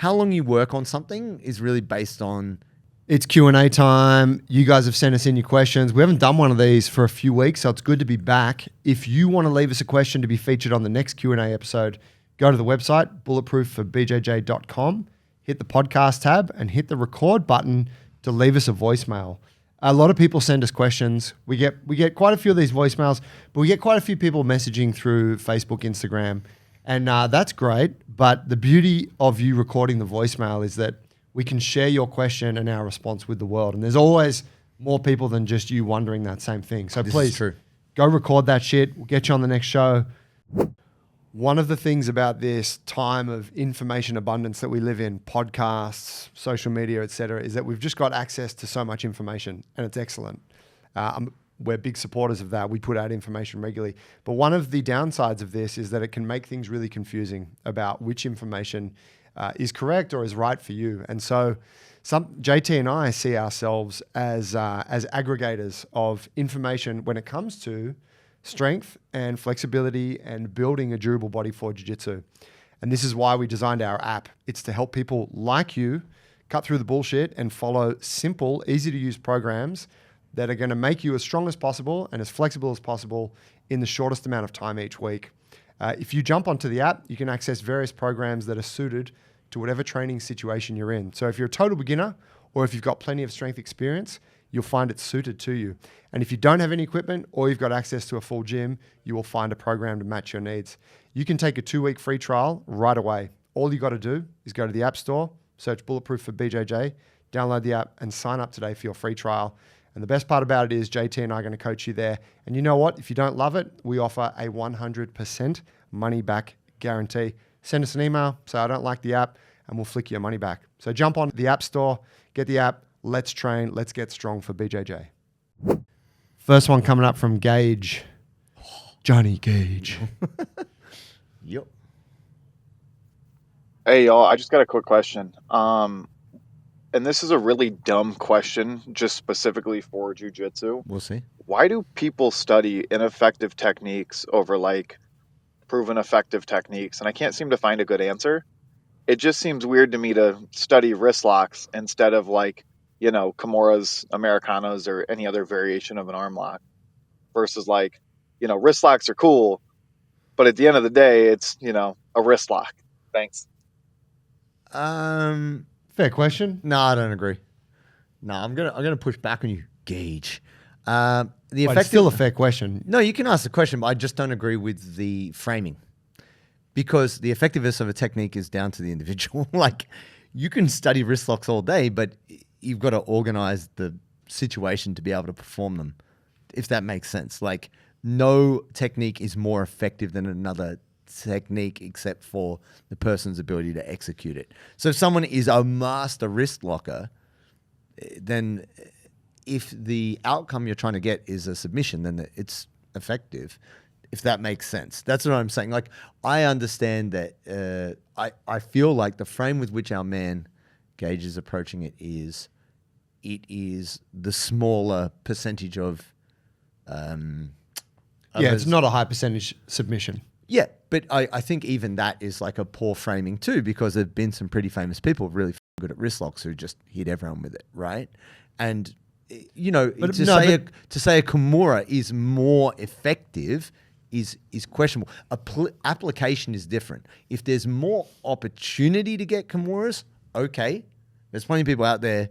how long you work on something is really based on. It's Q&A time. You guys have sent us in your questions. We haven't done one of these for a few weeks, so it's good to be back. If you want to leave us a question to be featured on the next Q&A episode, go to the website, bulletproof4bjj.com, hit the podcast tab and hit the record button to leave us a voicemail. A lot of people send us questions. We get quite a few of these voicemails, but we get quite a few people messaging through Facebook, Instagram, and that's great. But the beauty of you recording the voicemail is that we can share your question and our response with the world. And there's always more people than just you wondering that same thing. So please go record that shit. We'll get you on the next show. One of the things about this time of information abundance that we live in, podcasts, social media, et cetera, is that we've just got access to so much information, and it's excellent. We're big supporters of that. We put out information regularly. But one of the downsides of this is that it can make things really confusing about which information is correct or is right for you. And so JT and I see ourselves as aggregators of information when it comes to strength and flexibility and building a durable body for jiu-jitsu. And this is why we designed our app. It's to help people like you cut through the bullshit and follow simple, easy to use programs that are going to make you as strong as possible and as flexible as possible in the shortest amount of time each week. If you jump onto the app, you can access various programs that are suited to whatever training situation you're in. So if you're a total beginner or if you've got plenty of strength experience, you'll find it suited to you. And if you don't have any equipment or you've got access to a full gym, you will find a program to match your needs. You can take a 2-week free trial right away. All you got to do is go to the App Store, search Bulletproof for BJJ, download the app and sign up today for your free trial. And the best part about it is JT and I are going to coach you there. And you know what? If you don't love it, we offer a 100% money back guarantee. Send us an email, say I don't like the app, and we'll flick your money back. So jump on the App Store, get the app, let's train, let's get strong for BJJ. First one coming up from Gage. Johnny Gage. Yep. Hey, y'all, I just got a quick question. And this is a really dumb question, just specifically for jiu-jitsu. We'll see. Why do people study ineffective techniques over like proven effective techniques? And I can't seem to find a good answer. It just seems weird to me to study wrist locks instead of like, you know, Kimuras, Americanas, or any other variation of an arm lock versus like, you know, wrist locks are cool, but at the end of the day, it's, you know, a wrist lock. Thanks. Fair question. No, I don't agree. No, I'm gonna push back on you, Gage. It's still a fair question. No, you can ask the question, but I just don't agree with the framing because the effectiveness of a technique is down to the individual. Like, you can study wrist locks all day, but you've got to organize the situation to be able to perform them, if that makes sense. Like, no technique is more effective than another technique except for the person's ability to execute it. So if someone is a master wrist locker, then if the outcome you're trying to get is a submission, then it's effective, if that makes sense. That's what I'm saying. Like, I understand that I feel like the frame with which our man Gage is approaching it is the smaller percentage of it's not a high percentage submission. Yeah, but I think even that is like a poor framing too, because there have been some pretty famous people really good at wrist locks who just hit everyone with it, right? And, you know, to say a Kimura is more effective is questionable. Application is different. If there's more opportunity to get Kimuras, okay. There's plenty of people out there,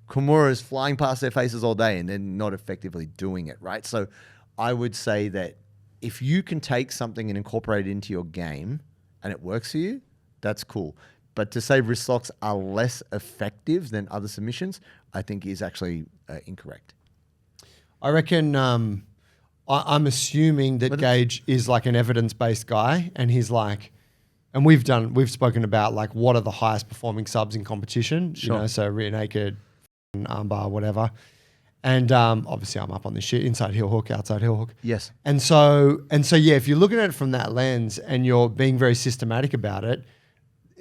Kimuras flying past their faces all day and they're not effectively doing it, right? So I would say that if you can take something and incorporate it into your game and it works for you, that's cool. But to say wrist locks are less effective than other submissions, I think is actually incorrect. I reckon I'm assuming that Gage is like an evidence-based guy, and he's like, and we've spoken about like what are the highest performing subs in competition, sure. You know, so rear naked, armbar, whatever. And obviously I'm up on this shit, inside heel hook, outside heel hook. Yes. And so yeah, if you're looking at it from that lens and you're being very systematic about it,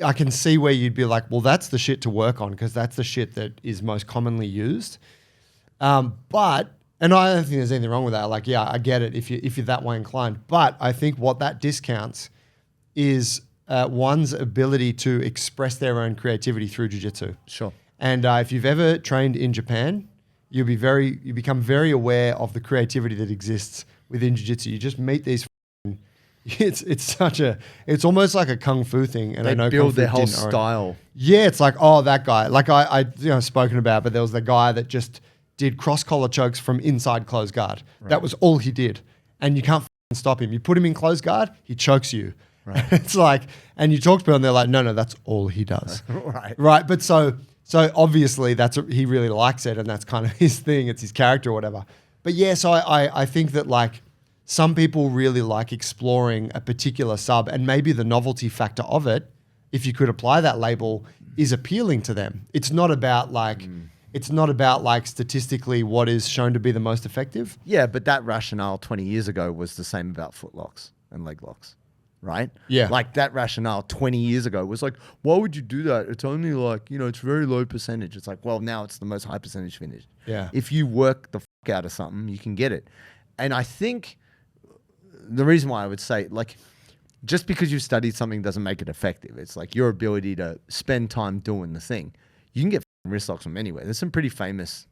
I can see where you'd be like, well, that's the shit to work on because that's the shit that is most commonly used. And I don't think there's anything wrong with that. Like, yeah, I get it if you're that way inclined. But I think what that discounts is one's ability to express their own creativity through jiu-jitsu. Sure. And if you've ever trained in Japan, you become very aware of the creativity that exists within jiu-jitsu. You just meet these. It's almost like a kung fu thing, and They I know build kung fu their whole didn't own- style. Yeah, it's like, oh, that guy. Like I spoken about, but there was the guy that just did cross collar chokes from inside closed guard. Right. That was all he did, and you can't stop him. You put him in closed guard, he chokes you. Right. It's like, and you talk to people, and they're like, no, that's all he does. Right. But so obviously he really likes it, and that's kind of his thing. It's his character or whatever. But yeah, so I think that like some people really like exploring a particular sub, and maybe the novelty factor of it, if you could apply that label, is appealing to them. It's not about like statistically what is shown to be the most effective. Yeah, but that rationale 20 years ago was the same about foot locks and leg locks, right? Yeah. Like that rationale 20 years ago was like, why would you do that? It's only like, it's very low percentage. It's like, well, now it's the most high percentage finish. Yeah. If you work the out of something, you can get it. And I think the reason why I would say, like, just because you've studied something doesn't make it effective. It's like your ability to spend time doing the thing. You can get wrist locks from anywhere. There's some pretty famous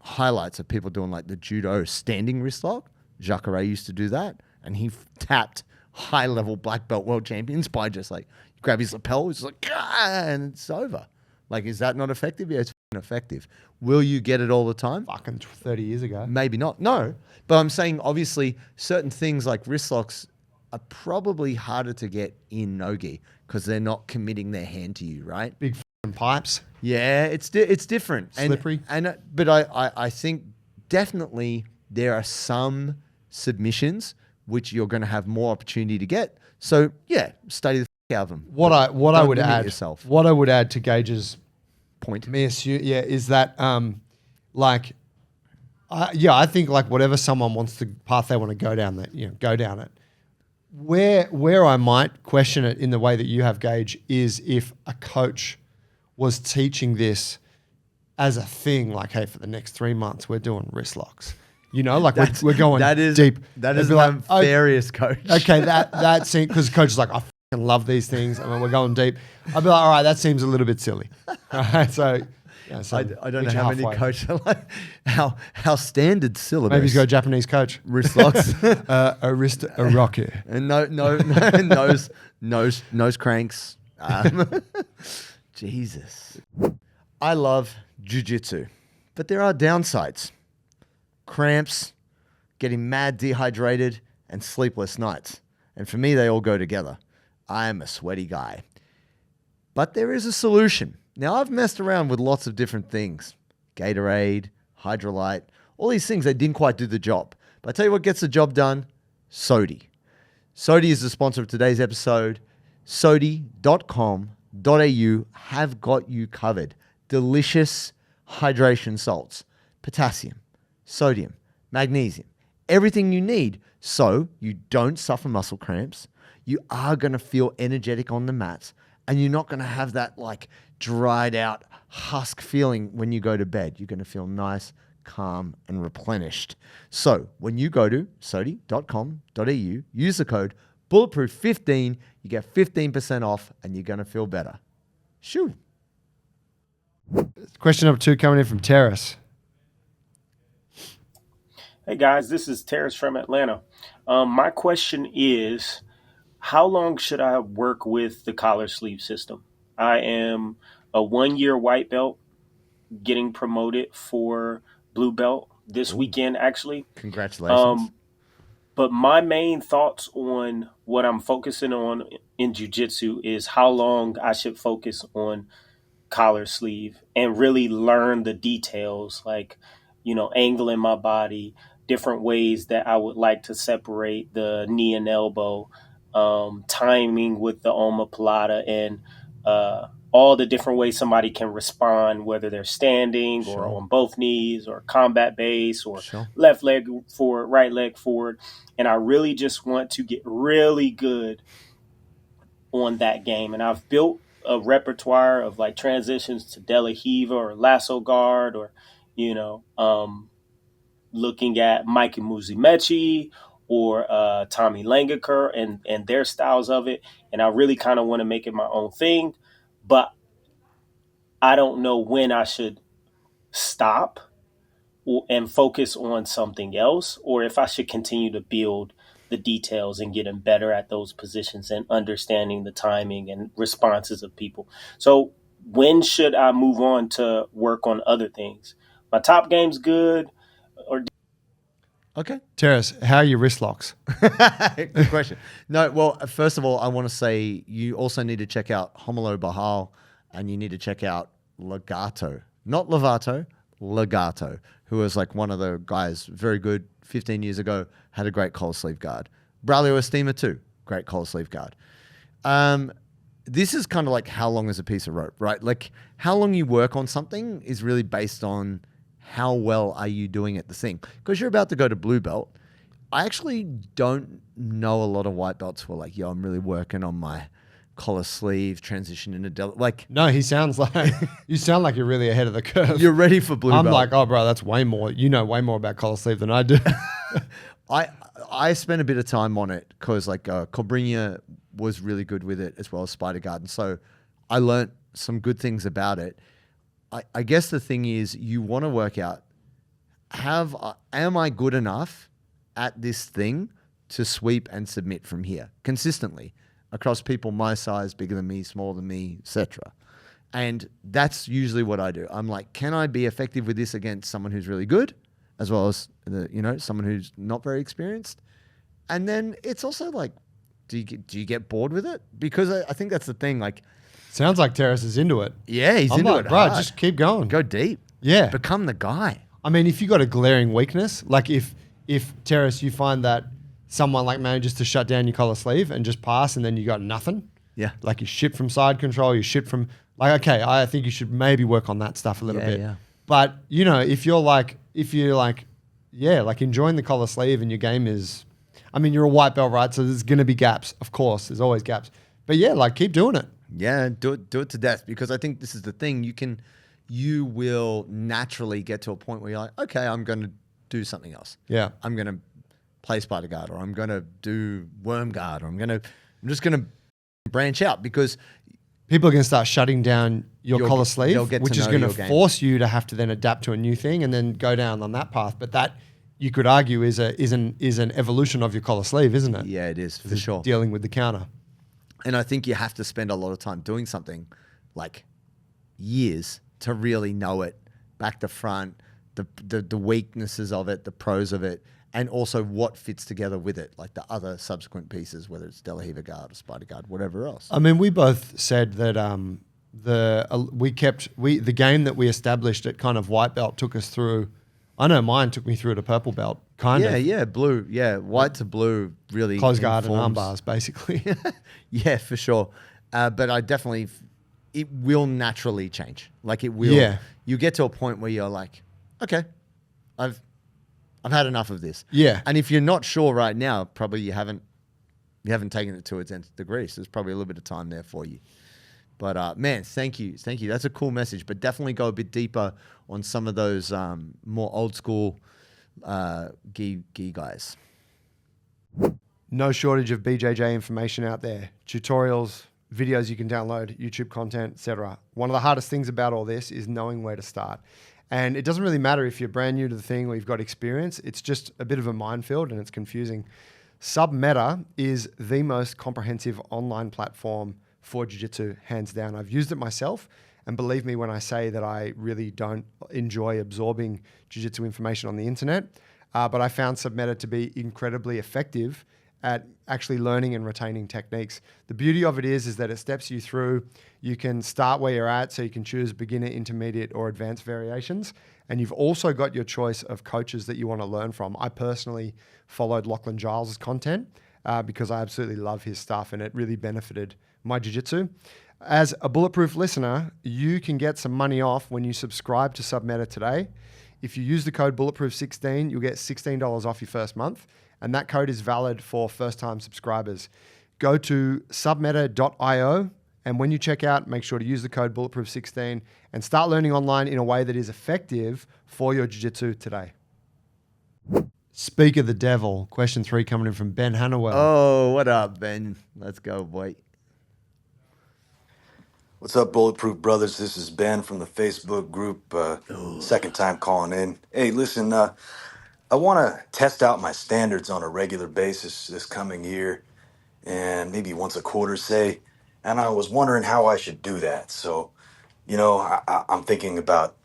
highlights of people doing like the judo standing wrist lock. Jacare used to do that, and he tapped high-level black belt world champions by just like grab his lapel, it's like, and it's over. Like, is that not effective? Yeah, it's effective. Will you get it all the time? Fucking 30 years ago. Maybe not. No. But I'm saying, obviously, certain things like wrist locks are probably harder to get in no-gi because they're not committing their hand to you, right? Big pipes. Yeah, it's different. Slippery. But I think definitely there are some submissions which you're going to have more opportunity to get. So, yeah, study the out of them. What I would add to Gage's point, is that I think like whatever someone wants the path they want to go down, that go down it. Where I might question it in the way that you have, Gage, is if a coach was teaching this as a thing, like, hey, for the next 3 months we're doing wrist locks. Like we're going deep. That is an nefarious coach. Okay, that seems, because the coach is like, I fucking love these things. I mean, we're going deep. I'd be like, all right, that seems a little bit silly. All right, so I don't know how many coaches are like, how standard syllabus. Maybe he's got a Japanese coach. Wrist locks. A rocket. And no nose cranks. Jesus. I love jiu-jitsu, but there are downsides. Cramps, getting mad dehydrated, and sleepless nights. And for me, they all go together. I am a sweaty guy. But there is a solution. Now, I've messed around with lots of different things. Gatorade, Hydrolyte, all these things that didn't quite do the job. But I tell you what gets the job done, Sodi. Sodi is the sponsor of today's episode. Sodi.com.au have got you covered. Delicious hydration salts, potassium, sodium, magnesium, everything you need so you don't suffer muscle cramps. You are going to feel energetic on the mats, and you're not going to have that like dried out husk feeling when you go to bed. You're going to feel nice, calm, and replenished. So when you go to sodi.com.au, use the code Bulletproof15, you get 15% off, and you're going to feel better. Shoo. Question number 2 coming in from Terrace. Hey guys, this is Terrace from Atlanta. My question is, how long should I work with the collar sleeve system? I am a 1-year white belt, getting promoted for blue belt this weekend, actually. Congratulations. But my main thoughts on what I'm focusing on in jiu-jitsu is how long I should focus on collar sleeve and really learn the details, like, angling my body, different ways that I would like to separate the knee and elbow, timing with the omoplata, and all the different ways somebody can respond, whether they're standing or on both knees or combat base or left leg forward, right leg forward. And I really just want to get really good on that game. And I've built a repertoire of like transitions to De La Hiva or lasso guard, or, looking at Mike Musumeci or Tommy Langaker and their styles of it. And I really kind of want to make it my own thing, but I don't know when I should stop and focus on something else, or if I should continue to build the details and getting better at those positions and understanding the timing and responses of people. So when should I move on to work on other things? My top game's good. Or Okay. Terrace, how are your wrist locks? Good question. No, well, first of all, I want to say you also need to check out Homolo Bahal, and you need to check out Legato. Not Lovato, Legato, who was like one of the guys, very good 15 years ago, had a great collar sleeve guard. Braulio Estima too, great collar sleeve guard. This is kind of like how long is a piece of rope, right? Like how long you work on something is really based on how well are you doing at the thing. Because you're about to go to blue belt. I actually don't know a lot of white belts who are like, yo, I'm really working on my collar sleeve transition into like. No, he sounds like you sound like you're really ahead of the curve. You're ready for blue belt. I'm like, oh, bro, that's way more. You know way more about collar sleeve than I do. I spent a bit of time on it because like Cobrinha was really good with it as well as Spider Garden. So I learned some good things about it. I guess the thing is you want to work out, am I good enough at this thing to sweep and submit from here consistently across people my size, bigger than me, smaller than me, etc. And that's usually what I do. I'm like, can I be effective with this against someone who's really good, as well as someone who's not very experienced? And then it's also like, do you get bored with it? Because I think that's the thing. Like, sounds like Terrace is into it. yeah, he's I'm into like, it. bro, Hard. just keep going. Go deep. Yeah. Become the guy. I mean, if you got a glaring weakness, like if Terrace, you find that someone like manages to shut down your collar sleeve and just pass, and then you got nothing. Yeah. Like you shit from side control, you shit from like, okay, I think you should maybe work on that stuff a little bit. Yeah. But if you're like, like enjoying the collar sleeve and your game is, I mean, you're a white belt, right? So there's going to be gaps. Of course, there's always gaps. But yeah, like keep doing it. Yeah, do it to death, because I think this is the thing. You will naturally get to a point where you're like, okay, I'm going to do something else. Yeah. I'm going to play spider guard, or I'm going to do worm guard, or I'm just going to branch out, because people are going to start shutting down your collar sleeve, which is going to force you to have to then adapt to a new thing and then go down on that path. But that, you could argue, is an evolution of your collar sleeve, isn't it? Yeah, it is, for sure. Dealing with the counter. And I think you have to spend a lot of time doing something, like years, to really know it back to front, the weaknesses of it, the pros of it, and also what fits together with it, like the other subsequent pieces, whether it's De La Riva guard or spider guard, whatever else. I mean, we both said that the game that we established at kind of white belt took us through. I know mine took me through to purple belt, kind of. Yeah, blue. Yeah, white to blue really close guard and arm bars, basically. Yeah, for sure. But I definitely, it will naturally change. Like it will. Yeah. You get to a point where you're like, okay, I've had enough of this. Yeah. And if you're not sure right now, probably you haven't taken it to its nth degree. So there's probably a little bit of time there for you. But man, thank you. That's a cool message. But definitely go a bit deeper on some of those more old school gi guys. No shortage of BJJ information out there. Tutorials, videos you can download, YouTube content, etc. One of the hardest things about all this is knowing where to start. And it doesn't really matter if you're brand new to the thing or you've got experience. It's just a bit of a minefield and it's confusing. Submeta is the most comprehensive online platform for Jiu-Jitsu, hands down. I've used it myself, and believe me when I say that I really don't enjoy absorbing Jiu-Jitsu information on the internet, but I found Submeta to be incredibly effective at actually learning and retaining techniques. The beauty of it is that it steps you through. You can start where you're at, so you can choose beginner, intermediate, or advanced variations. And you've also got your choice of coaches that you want to learn from. I personally followed Lachlan Giles' content because I absolutely love his stuff, and it really benefited my jiu-jitsu. As a Bulletproof listener, you can get some money off when you subscribe to Submeta today. If you use the code Bulletproof16, you'll get $16 off your first month. And that code is valid for first-time subscribers. Go to submeta.io, and when you check out, make sure to use the code Bulletproof16 and start learning online in a way that is effective for your jiu-jitsu today. Speak of the devil. Question 3 coming in from Ben Hannawell. Oh, what up, Ben? Let's go, boy. What's up, Bulletproof brothers? This is Ben from the Facebook group. Second time calling in. Hey, listen, I want to test out my standards on a regular basis this coming year, and maybe once a quarter, say. And I was wondering how I should do that. So, I'm thinking about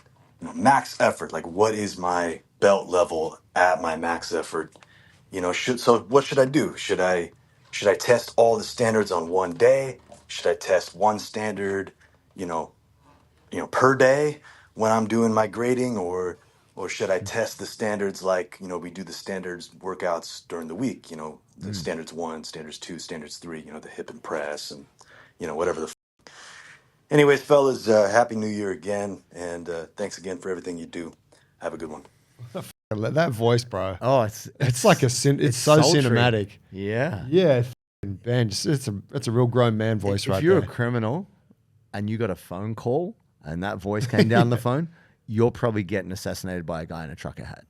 max effort. Like, what is my belt level at my max effort? What should I do? Should I test all the standards on one day? Should I test one standard, you know, per day when I'm doing my grading, or should I test the standards like, we do the standards workouts during the week, the standards 1, standards 2, standards 3, the hip and press and, whatever Anyways, fellas, Happy New Year again. And thanks again for everything you do. Have a good one. That voice, bro. Oh, It's like it's so sultry. cinematic. Yeah. Yeah, Ben, it's a real grown man voice right If you're there. a criminal and you got a phone call and that voice came down the phone, you're probably getting assassinated by a guy in a trucker hat.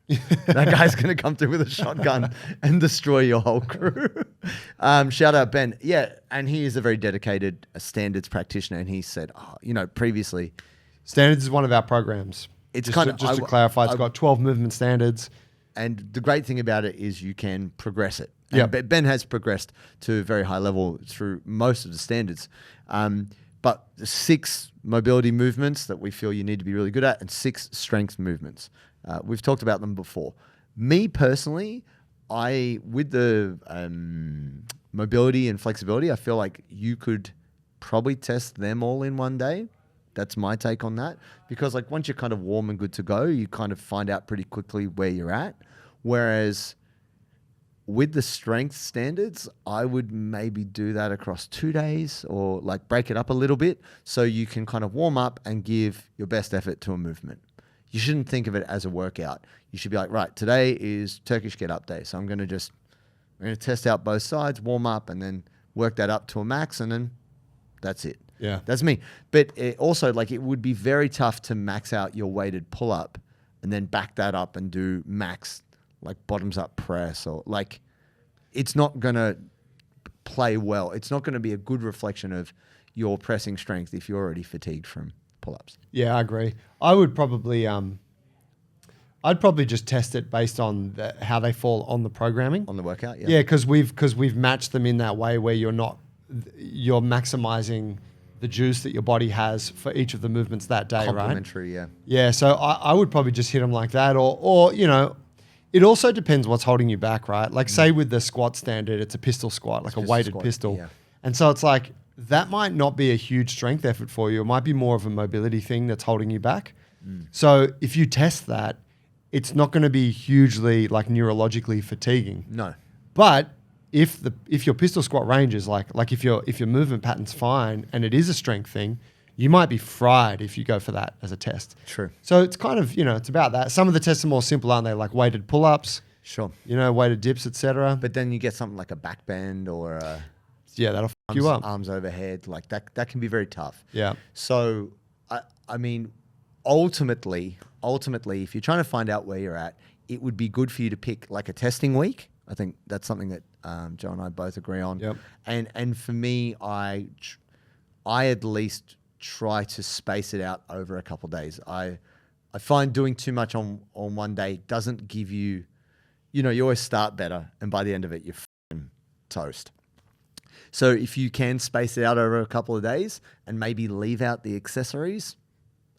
That guy's going to come through with a shotgun and destroy your whole crew. Shout out, Ben. Yeah, and he is a very dedicated standards practitioner. And he said, previously, Standards is one of our programs. It's just kind to, of just to clarify, it's got 12 movement standards. and the great thing about it is you can progress it. Yeah. And Ben has progressed to a very high level through most of the standards. But 6 mobility movements that we feel you need to be really good at and 6 strength movements. We've talked about them before. Me personally, with the mobility and flexibility, I feel like you could probably test them all in one day. That's my take on that. Because like once you're kind of warm and good to go, you kind of find out pretty quickly where you're at. Whereas with the strength standards, I would maybe do that across 2 days or like break it up a little bit so you can kind of warm up and give your best effort to a movement. You shouldn't think of it as a workout. You should be like, right, today is Turkish get up day. So I'm going to test out both sides, warm up, and then work that up to a max, and then that's it. Yeah. That's me. But it also, like, it would be very tough to max out your weighted pull-up and then back that up and do max, like, bottoms-up press, or, like, it's not going to play well. It's not going to be a good reflection of your pressing strength if you're already fatigued from pull-ups. Yeah, I agree. I would probably, I'd probably just test it based on how they fall on the programming. On the workout, yeah. Yeah, because we've matched them in that way where you're maximizing the juice that your body has for each of the movements that day, right? Complementary, yeah. Yeah, so I would probably just hit them like that, or it also depends what's holding you back, right? Like say with the squat standard, it's a pistol squat, like a weighted squat, pistol. yeah. And so it's like, that might not be a huge strength effort for you. It might be more of a mobility thing that's holding you back. So if you test that, it's not going to be hugely like neurologically fatiguing. No. But if your pistol squat range is like if your movement pattern's fine and it is a strength thing, you might be fried if you go for that as a test. True. So it's kind of, it's about that. Some of the tests are more simple, aren't they? Like weighted pull-ups, Sure. weighted dips, etc. But then you get something like a back bend or Yeah, that'll fuck you up. arms overhead. Like that can be very tough. Yeah. So, I mean, ultimately, if you're trying to find out where you're at, it would be good for you to pick like a testing week. I think that's something that Joe and I both agree on. Yep. And for me, I at least try to space it out over a couple of days. I find doing too much on one day doesn't give you, you always start better, and by the end of it, you're f***ing toast. So if you can space it out over a couple of days and maybe leave out the accessories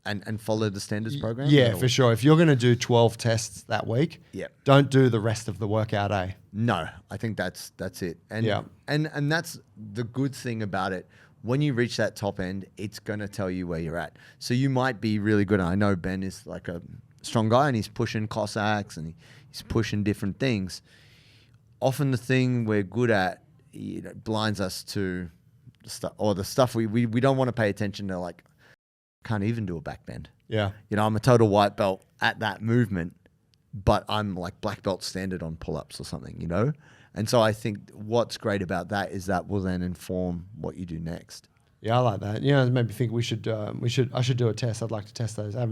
and follow the standards program. Yeah, for sure. If you're going to do 12 tests that week, Yeah. don't do the rest of the workout, eh? No, I think that's it. And Yeah. and that's the good thing about it. When you reach that top end, it's going to tell you where you're at. So you might be really good. I know Ben is like a strong guy and he's pushing Cossacks and he's pushing different things. Often the thing we're good at blinds us to the stuff we don't want to pay attention to, like, can't even do a back bend. Yeah. I'm a total white belt at that movement, but I'm like black belt standard on pull-ups or something, And so I think what's great about that is that will then inform what you do next. Yeah, I like that. It made me think I should do a test. I'd like to test those. I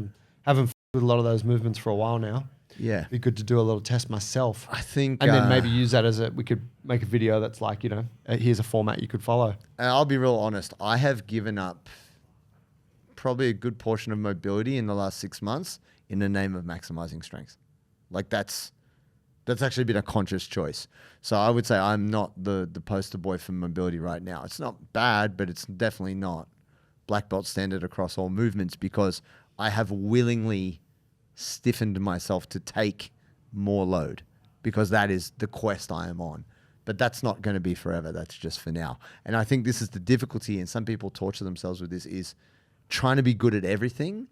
haven't with a lot of those movements for a while now. Yeah. be good to do a little test myself. I think, And then maybe use that we could make a video that's like, here's a format you could follow. and I'll be real honest. I have given up probably a good portion of mobility in the last 6 months in the name of maximizing strength. Like that's actually been a conscious choice. So I would say I'm not the poster boy for mobility right now. It's not bad, but it's definitely not black belt standard across all movements because I have willingly stiffened myself to take more load because that is the quest I am on. But that's not going to be forever. That's just for now. And I think this is the difficulty, and some people torture themselves with this, is trying to be good at everything.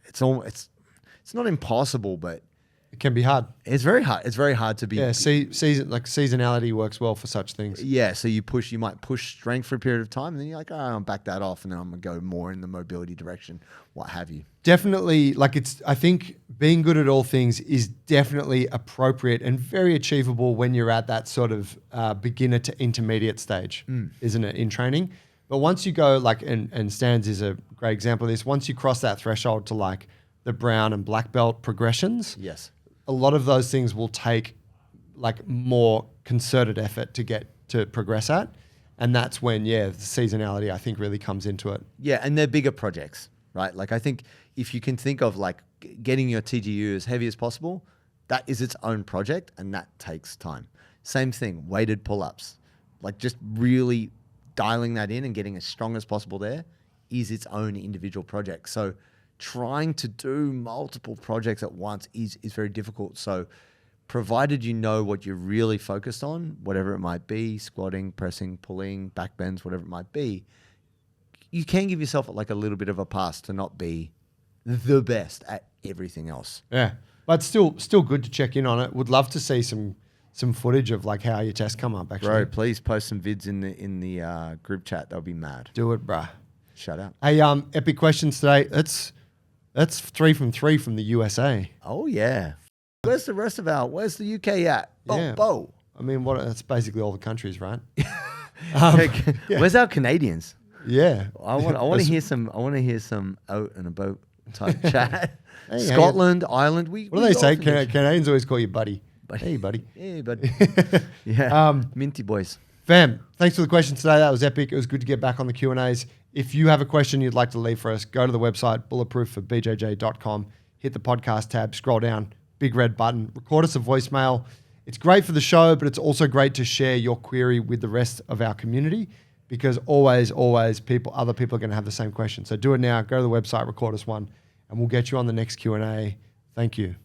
It's not impossible, but It can be hard. it's very hard. It's very hard to be. Yeah, seasonality works well for such things. Yeah, so you might push strength for a period of time, and then you're like, I'll back that off, and then I'm gonna go more in the mobility direction, what have you. Definitely, I think being good at all things is definitely appropriate and very achievable when you're at that sort of beginner to intermediate stage, isn't it, in training? But once you go, and Stans is a great example of this, once you cross that threshold to the brown and black belt progressions, Yes. a lot of those things will take more concerted effort to get to progress at. And that's when, the seasonality I think really comes into it. Yeah, and they're bigger projects, right? I think if you can think of getting your TGU as heavy as possible, that is its own project, and that takes time. Same thing, weighted pull-ups. Just really dialing that in and getting as strong as possible there is its own individual project. So trying to do multiple projects at once is very difficult. So provided you know what you're really focused on, whatever it might be, squatting, pressing, pulling, back bends, whatever it might be, you can give yourself a little bit of a pass to not be the best at everything else. Yeah. But still good to check in on it. Would love to see some footage of how your tests come up, actually. Bro, please post some vids in the group chat. They'll be mad. Do it, bruh. Shut up. Hey, epic questions today. That's 3 from 3 from the USA. Oh, yeah. Where's the UK at? Yeah. Bo. I mean, that's basically all the countries, right? Where's our Canadians? Yeah. I want to hear some out and about type chat. Hey, Scotland, Ireland. What do they say? Canadians always call you buddy. Hey, buddy. Hey, buddy. Yeah. Minty boys. Fam, thanks for the questions today. That was epic. It was good to get back on the Q&As. If you have a question you'd like to leave for us, go to the website, bulletproof for BJJ.com, hit the podcast tab, scroll down, big red button, record us a voicemail. It's great for the show, but it's also great to share your query with the rest of our community because always, other people are going to have the same question. So do it now. Go to the website, record us one, and we'll get you on the next Q&A. Thank you.